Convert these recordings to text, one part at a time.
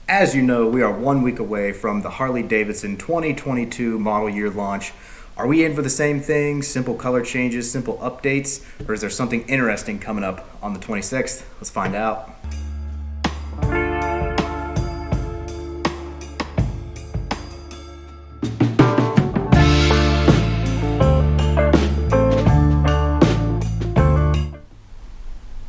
As you know, we are 1 week away from the Harley Davidson 2022 model year launch. Are we in for the same thing? Simple color changes, simple updates? Or is there something interesting coming up on the 26th? Let's find out.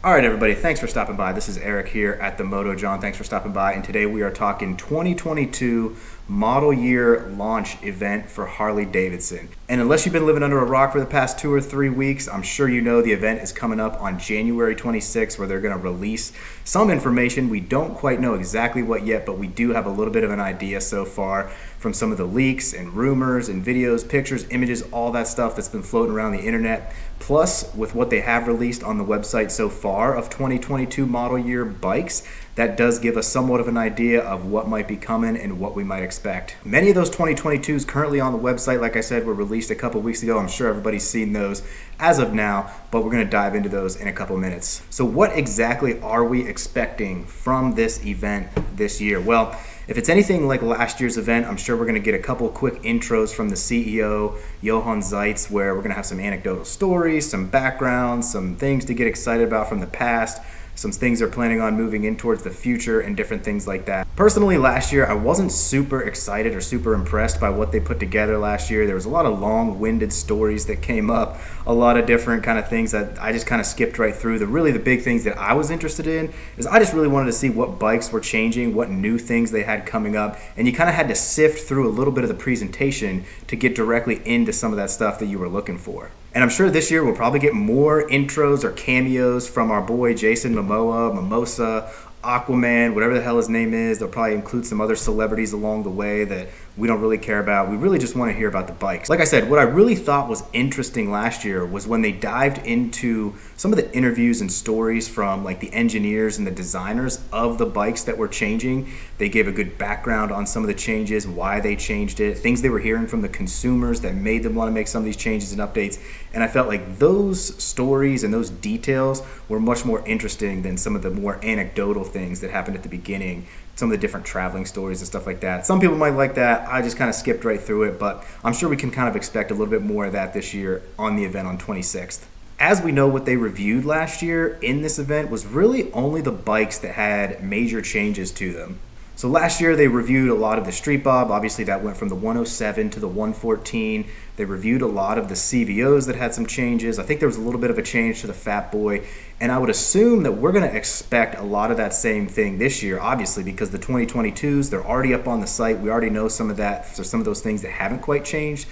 All right, everybody, thanks for stopping by. This is Eric here at the Moto. John, thanks for stopping by. And today we are talking 2022 model year launch event for Harley Davidson. And unless you've been living under a rock for the past 2 or 3 weeks, I'm sure you know the event is coming up on January 26th, where they're going to release some information. We don't quite know exactly what yet, but we do have a little bit of an idea so far from some of the leaks and rumors and videos, pictures, images, all that stuff that's been floating around the internet. Plus, with what they have released on the website so far of 2022 model year bikes, that does give us somewhat of an idea of what might be coming and what we might expect. Many of those 2022s currently on the website, like I said, were released a couple weeks ago. I'm sure everybody's seen those as of now, but we're going to dive into those in a couple minutes. So what exactly are we expecting from this event this year? Well, if it's anything like last year's event, I'm sure we're going to get a couple quick intros from the CEO, Johan Zeitz, where we're going to have some anecdotal stories, some backgrounds, some things to get excited about from the past, some things they're planning on moving in towards the future, and different things like that. Personally, last year, I wasn't super excited or super impressed by what they put together last year. There was a lot of long-winded stories that came up, a lot of different kind of things that I just kind of skipped right through. The big things that I was interested in is I just really wanted to see what bikes were changing, what new things they had coming up, and you kind of had to sift through a little bit of the presentation to get directly into some of that stuff that you were looking for. And I'm sure this year we'll probably get more intros or cameos from our boy Jason Momoa, Mimosa, Aquaman, whatever the hell his name is. They'll probably include some other celebrities along the way that we don't really care about. We really just want to hear about the bikes. Like I said, what I really thought was interesting last year was when they dived into some of the interviews and stories from like the engineers and the designers of the bikes that were changing. They gave a good background on some of the changes, why they changed it, things they were hearing from the consumers that made them want to make some of these changes and updates. And I felt like those stories and those details were much more interesting than some of the more anecdotal things that happened at the beginning, some of the different traveling stories and stuff like that. Some people might like that. I just kind of skipped right through it, but I'm sure we can kind of expect a little bit more of that this year on the event on 26th. As we know, what they reviewed last year in this event was really only the bikes that had major changes to them. So last year they reviewed a lot of the Street Bob. Obviously that went from the 107 to the 114. They reviewed a lot of the CVOs that had some changes. I think there was a little bit of a change to the Fat Boy. And I would assume that we're going to expect a lot of that same thing this year, obviously, because the 2022s, they're already up on the site. We already know some of that, so some of those things that haven't quite changed.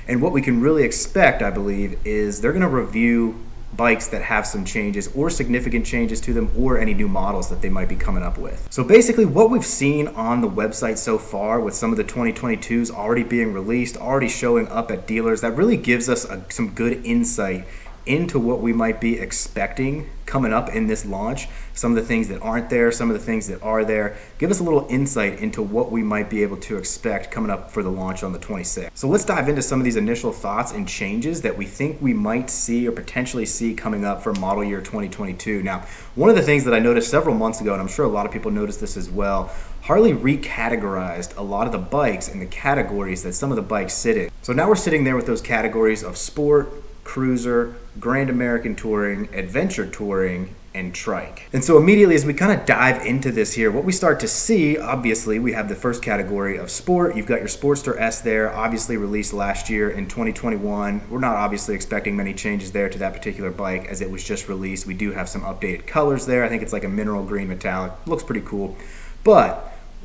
And what we can really expect, I believe, is they're going to review bikes that have some changes or significant changes to them, or any new models that they might be coming up with. So basically what we've seen on the website so far with some of the 2022s already being released, already showing up at dealers, that really gives us some good insight into what we might be expecting coming up in this launch. Some of the things that aren't there, some of the things that are there. Give us a little insight into what we might be able to expect coming up for the launch on the 26th. So let's dive into some of these initial thoughts and changes that we think we might see or potentially see coming up for model year 2022. Now, one of the things that I noticed several months ago, and I'm sure a lot of people noticed this as well, Harley recategorized a lot of the bikes in the categories that some of the bikes sit in. So now we're sitting there with those categories of sport, cruiser, Grand American Touring, Adventure Touring, and Trike. And so immediately as we kind of dive into this here, what we start to see, obviously, we have the first category of sport. You've got your Sportster S there, obviously released last year in 2021. We're not obviously expecting many changes there to that particular bike as it was just released. We do have some updated colors there. I think it's like a mineral green metallic. Looks pretty cool. But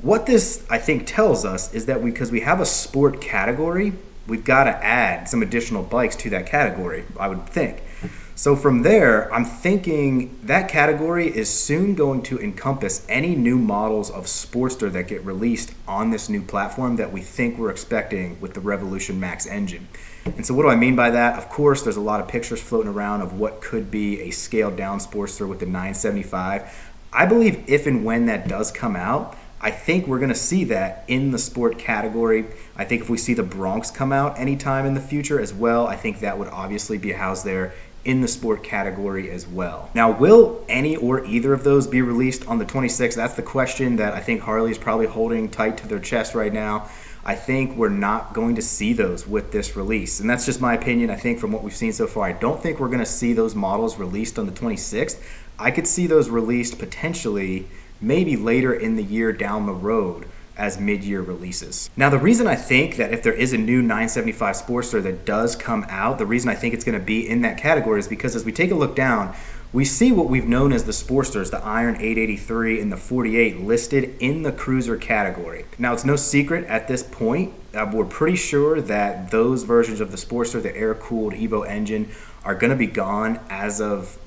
what this, I think, tells us is that because we have a sport category, we've got to add some additional bikes to that category, I would think. So from there, I'm thinking that category is soon going to encompass any new models of Sportster that get released on this new platform that we think we're expecting with the Revolution Max engine. And so what do I mean by that? Of course, there's a lot of pictures floating around of what could be a scaled down Sportster with the 975. I believe if and when that does come out, I think we're going to see that in the sport category. I think if we see the Bronx come out anytime in the future as well, I think that would obviously be housed there in the sport category as well. Now, will any or either of those be released on the 26th? That's the question that I think Harley is probably holding tight to their chest right now. I think we're not going to see those with this release. And that's just my opinion. I think from what we've seen so far, I don't think we're going to see those models released on the 26th. I could see those released potentially maybe later in the year down the road as mid-year releases. Now, the reason I think that if there is a new 975 Sportster that does come out, the reason I think it's going to be in that category is because as we take a look down, we see what we've known as the Sportsters, the Iron 883 and the 48 listed in the cruiser category. Now, it's no secret at this point, we're pretty sure that those versions of the Sportster, the air-cooled Evo engine, are going to be gone as of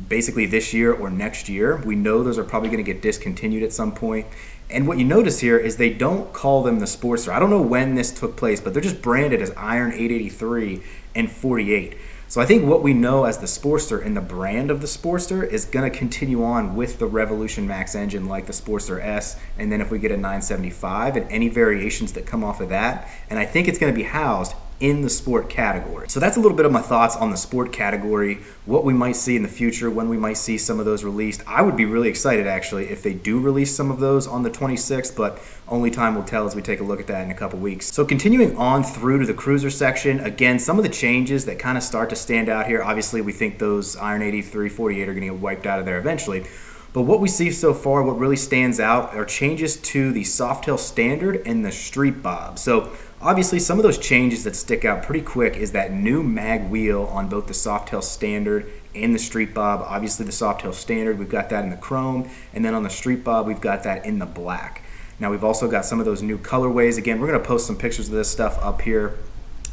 basically this year or next year. We know those are probably going to get discontinued at some point. And what you notice here is they don't call them the Sportster. I don't know when this took place, but they're just branded as Iron 883 and 48. So I think what we know as the Sportster and the brand of the Sportster is going to continue on with the Revolution Max engine like the Sportster S, and then if we get a 975 and any variations that come off of that, and I think it's going to be housed in the sport category. So that's a little bit of my thoughts on the sport category, what we might see in the future, when we might see some of those released. I would be really excited actually if they do release some of those on the 26th, but only time will tell as we take a look at that in a couple weeks. So continuing on through to the cruiser section, again, some of the changes that kind of start to stand out here. Obviously, we think those Iron 83, 48 are going to get wiped out of there eventually. But what we see so far, what really stands out are changes to the Softail Standard and the Street Bob. So obviously, some of those changes that stick out pretty quick is that new mag wheel on both the Softail Standard and the Street Bob. Obviously, the Softail Standard, we've got that in the chrome, and then on the Street Bob, we've got that in the black. Now, we've also got some of those new colorways. Again, we're going to post some pictures of this stuff up here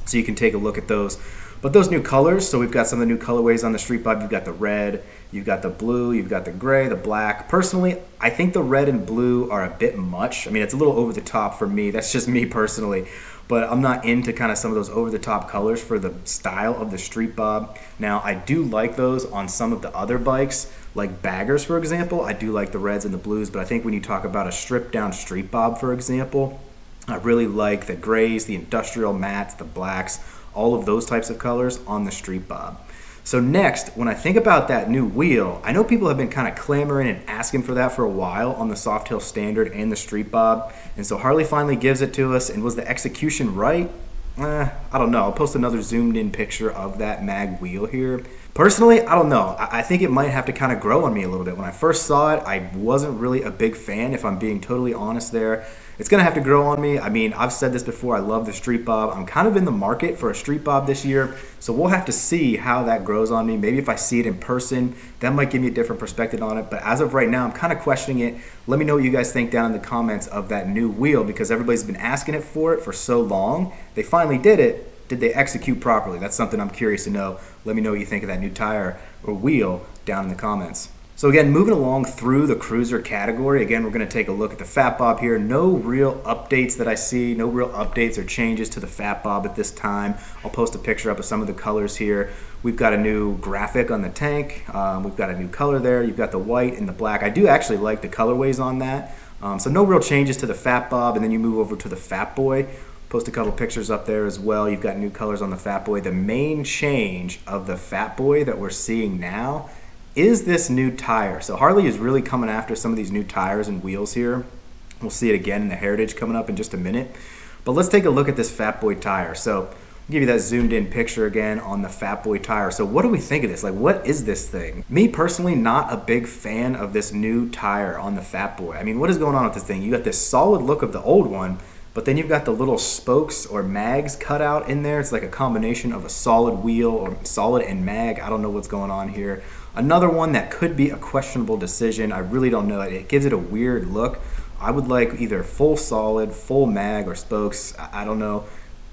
so you can take a look at those. But those new colors, so we've got some of the new colorways on the Street Bob. You've got the red, you've got the blue, you've got the gray, the black. Personally, I think the red and blue are a bit much. I mean, it's a little over the top for me. That's just me personally. But I'm not into kind of some of those over-the-top colors for the style of the Street Bob. Now, I do like those on some of the other bikes, like baggers, for example. I do like the reds and the blues, but I think when you talk about a stripped-down Street Bob, for example, I really like the grays, the industrial mattes, the blacks, all of those types of colors on the Street Bob. So next, when I think about that new wheel, I know people have been kind of clamoring and asking for that for a while on the Softail Standard and the Street Bob. And so Harley finally gives it to us. And was the execution right? I don't know. I'll post another zoomed in picture of that mag wheel here. Personally, I don't know. I think it might have to kind of grow on me a little bit. When I first saw it, I wasn't really a big fan, if I'm being totally honest there. It's going to have to grow on me. I mean, I've said this before. I love the Street Bob. I'm kind of in the market for a Street Bob this year, so we'll have to see how that grows on me. Maybe if I see it in person, that might give me a different perspective on it. But as of right now, I'm kind of questioning it. Let me know what you guys think down in the comments of that new wheel, because everybody's been asking it for so long. They finally did it. Did they execute properly? That's something I'm curious to know. Let me know what you think of that new tire or wheel down in the comments. So again, moving along through the cruiser category, again, we're going to take a look at the Fat Bob here. No real updates that I see, no real updates or changes to the Fat Bob at this time. I'll post a picture up of some of the colors here. We've got a new graphic on the tank. We've got a new color there. You've got the white and the black. I do actually like the colorways on that. So no real changes to the Fat Bob, and then you move over to the Fat Boy. Post a couple pictures up there as well. You've got new colors on the Fat Boy. The main change of the Fat Boy that we're seeing now is this new tire. So Harley is really coming after some of these new tires and wheels here. We'll see it again in the Heritage coming up in just a minute. But let's take a look at this Fat Boy tire. So I'll give you that zoomed in picture again on the Fat Boy tire. So what do we think of this? Like, what is this thing? Me personally, not a big fan of this new tire on the Fat Boy. I mean, what is going on with this thing? You got this solid look of the old one, but then you've got the little spokes or mags cut out in there. It's like a combination of a solid wheel or solid and mag. I don't know what's going on here. Another one that could be a questionable decision. I really don't know. It gives it a weird look. I would like either full solid, full mag, or spokes. I don't know.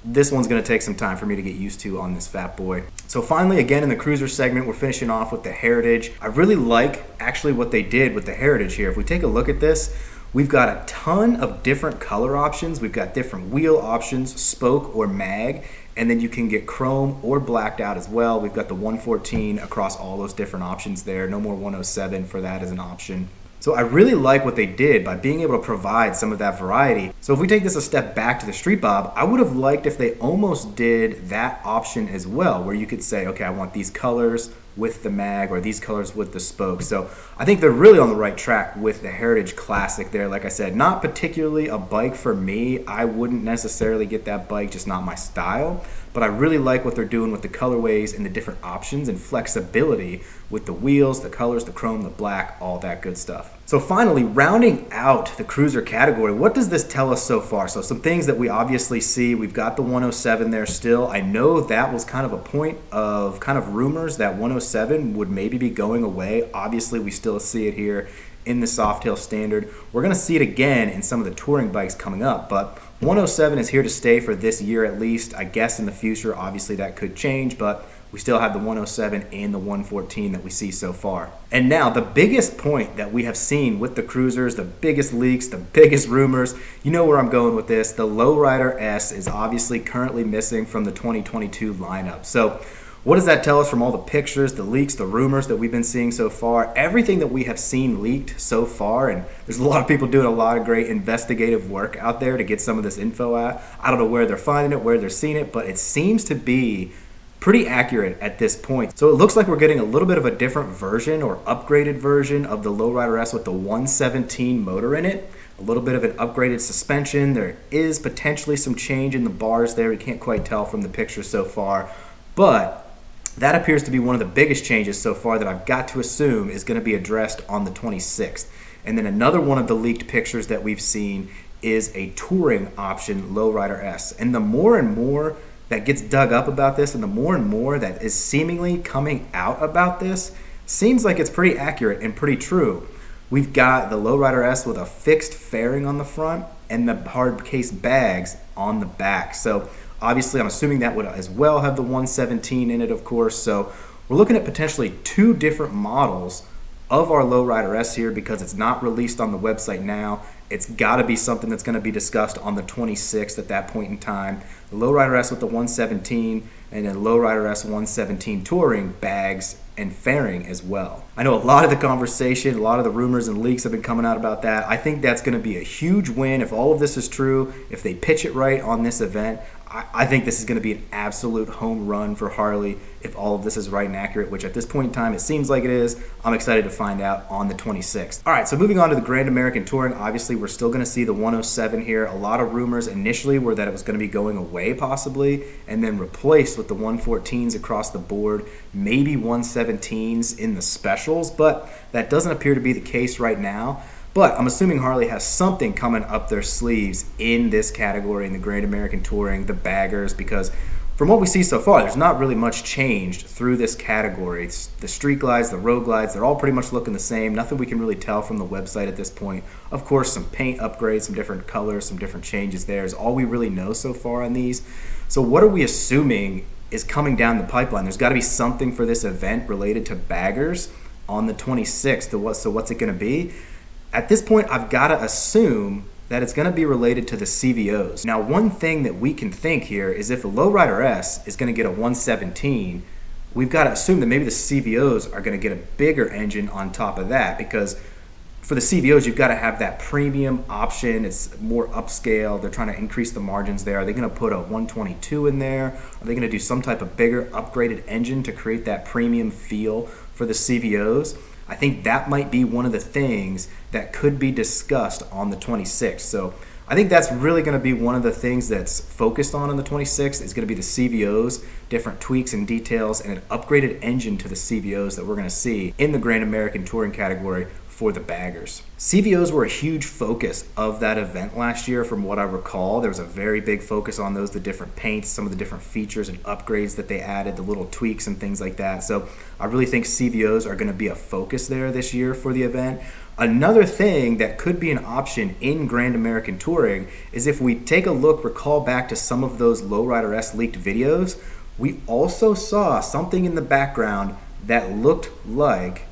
This one's going to take some time for me to get used to on this Fat Boy. So finally, again, in the cruiser segment, we're finishing off with the Heritage. I really like actually what they did with the Heritage here. If we take a look at this, we've got a ton of different color options. We've got different wheel options, spoke or mag, and then you can get chrome or blacked out as well. We've got the 114 across all those different options there. No more 107 for that as an option. So I really like what they did by being able to provide some of that variety. So if we take this a step back to the Street Bob, I would have liked if they almost did that option as well, where you could say, okay, I want these colors with the mag or these colors with the spokes. So I think they're really on the right track with the Heritage Classic there. Like I said, not particularly a bike for me. I wouldn't necessarily get that bike, just not my style. But I really like what they're doing with the colorways and the different options and flexibility with the wheels, the colors, the chrome, the black, all that good stuff. So finally, rounding out the cruiser category, what does this tell us so far? So some things that we obviously see, we've got the 107 there still. I know that was kind of a point of kind of rumors that 107 would maybe be going away. Obviously, we still see it here in the Softail Standard. We're going to see it again in some of the touring bikes coming up, but 107 is here to stay for this year at least. I guess in the future, obviously that could change, but we still have the 107 and the 114 that we see so far. And now the biggest point that we have seen with the cruisers, the biggest leaks, the biggest rumors, you know where I'm going with this. The Lowrider S is obviously currently missing from the 2022 lineup. So what does that tell us from all the pictures, the leaks, the rumors that we've been seeing so far? Everything that we have seen leaked so far, and there's a lot of people doing a lot of great investigative work out there to get some of this info out. I don't know where they're finding it, where they're seeing it, but it seems to be pretty accurate at this point. So it looks like we're getting a little bit of a different version or upgraded version of the Lowrider S with the 117 motor in it. A little bit of an upgraded suspension. There is potentially some change in the bars there. We can't quite tell from the pictures so far, but that appears to be one of the biggest changes so far that I've got to assume is going to be addressed on the 26th. And then another one of the leaked pictures that we've seen is a touring option Lowrider S. And the more and more that gets dug up about this and the more that is seemingly coming out about this, seems like it's pretty accurate and pretty true. We've got the Lowrider S with a fixed fairing on the front and the hard case bags on the back. So obviously, I'm assuming that would as well have the 117 in it, of course. So we're looking at potentially two different models of our Lowrider S here because it's not released on the website now. It's got to be something that's going to be discussed on the 26th at that point in time. The Lowrider S with the 117 and then Lowrider S 117 touring bags and fairing as well. I know a lot of the conversation, a lot of the rumors and leaks have been coming out about that. I think that's going to be a huge win if all of this is true, if they pitch it right on this event. I think this is going to be an absolute home run for Harley if all of this is right and accurate, which at this point in time it seems like it is. I'm excited to find out on the 26th. All right, so moving on to the Grand American Touring, obviously we're still going to see the 107 here. A lot of rumors initially were that it was going to be going away possibly and then replaced with the 114s across the board, maybe 117s in the specials, but that doesn't appear to be the case right now. But I'm assuming Harley has something coming up their sleeves in this category in the Grand American Touring, the baggers, because from what we see so far, there's not really much changed through this category. It's the street glides, the road glides, they're all pretty much looking the same. Nothing we can really tell from the website at this point. Of course, some paint upgrades, some different colors, some different changes there is all we really know so far on these. So what are we assuming is coming down the pipeline? There's got to be something for this event related to baggers on the 26th. So what's it going to be? At this point, I've got to assume that it's going to be related to the CVOs. Now, one thing that we can think here is if the Lowrider S is going to get a 117, we've got to assume that maybe the CVOs are going to get a bigger engine on top of that, because for the CVOs, you've got to have that premium option. It's more upscale. They're trying to increase the margins there. Are they going to put a 122 in there? Are they going to do some type of bigger upgraded engine to create that premium feel for the CVOs? I think that might be one of the things that could be discussed on the 26th. So I think that's really going to be one of the things that's focused on the 26th is going to be the CVOs, different tweaks and details, and an upgraded engine to the CVOs that we're going to see in the Grand American Touring category for the baggers. CVOs were a huge focus of that event last year from what I recall. There was a very big focus on those, the different paints, some of the different features and upgrades that they added, the little tweaks and things like that. So I really think CVOs are going to be a focus there this year for the event. Another thing that could be an option in Grand American Touring is if we take a look, recall back to some of those Lowrider S leaked videos, we also saw something in the background that looked like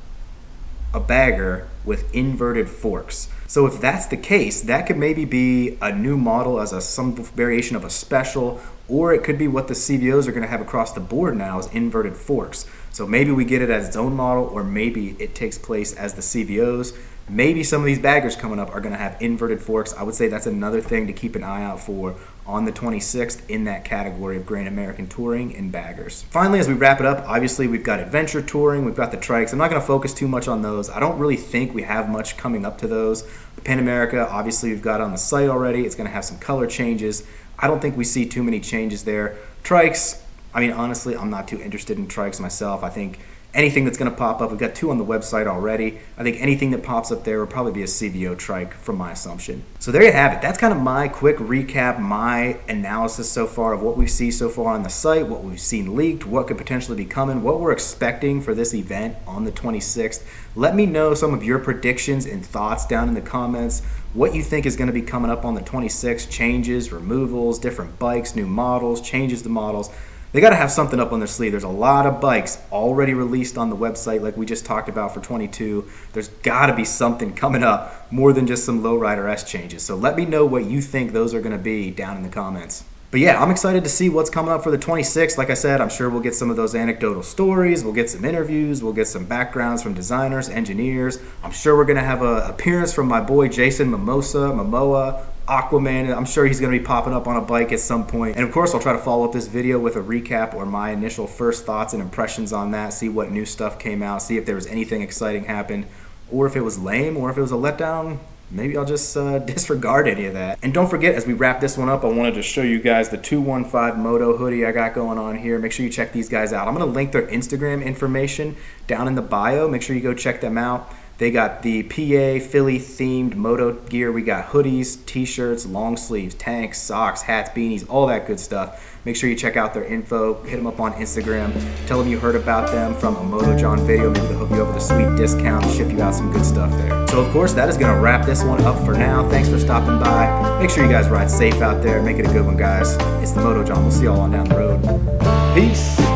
a bagger with inverted forks. So if that's the case, that could maybe be a new model as some variation of a special, or it could be what the CVOs are going to have across the board now is inverted forks. So maybe we get it as its own model, or maybe it takes place as the CVOs. Maybe some of these baggers coming up are going to have inverted forks. I would say that's another thing to keep an eye out for on the 26th in that category of Great American Touring and baggers. Finally, as we wrap it up, obviously we've got adventure touring, we've got the trikes. I'm not going to focus too much on those. I don't really think we have much coming up to those. Pan America, obviously we've got on the site already. It's going to have some color changes. I don't think we see too many changes there. Trikes, I mean, honestly, I'm not too interested in trikes myself. I think anything that's going to pop up, we've got 2 on the website already. I think anything that pops up there will probably be a CVO trike from my assumption. So there you have it. That's kind of my quick recap, my analysis so far of what we see so far on the site, what we've seen leaked, what could potentially be coming, what we're expecting for this event on the 26th. Let me know some of your predictions and thoughts down in the comments. What you think is going to be coming up on the 26th, changes, removals, different bikes, new models, changes to models. They got to have something up on their sleeve. There's a lot of bikes already released on the website like we just talked about for 22. There's got to be something coming up more than just some Lowrider S changes. So let me know what you think those are going to be down in the comments. But yeah, I'm excited to see what's coming up for the 26th. Like I said, I'm sure we'll get some of those anecdotal stories. We'll get some interviews. We'll get some backgrounds from designers, engineers. I'm sure we're going to have an appearance from my boy Jason Momoa, Aquaman. I'm sure he's going to be popping up on a bike at some point. And of course, I'll try to follow up this video with a recap or my initial first thoughts and impressions on that, see what new stuff came out, see if there was anything exciting happened, or if it was lame, or if it was a letdown. Maybe I'll just disregard any of that. And don't forget, as we wrap this one up, I wanted to show you guys the 215 Moto hoodie I got going on here. Make sure you check these guys out. I'm going to link their Instagram information down in the bio. Make sure you go check them out. They got the PA Philly themed Moto gear. We got hoodies, t-shirts, long sleeves, tanks, socks, hats, beanies, all that good stuff. Make sure you check out their info. Hit them up on Instagram. Tell them you heard about them from a Moto John video. Maybe they'll hook you up with a sweet discount, ship you out some good stuff there. So of course, that is going to wrap this one up for now. Thanks for stopping by. Make sure you guys ride safe out there. Make it a good one, guys. It's the Moto John. We'll see y'all on down the road. Peace.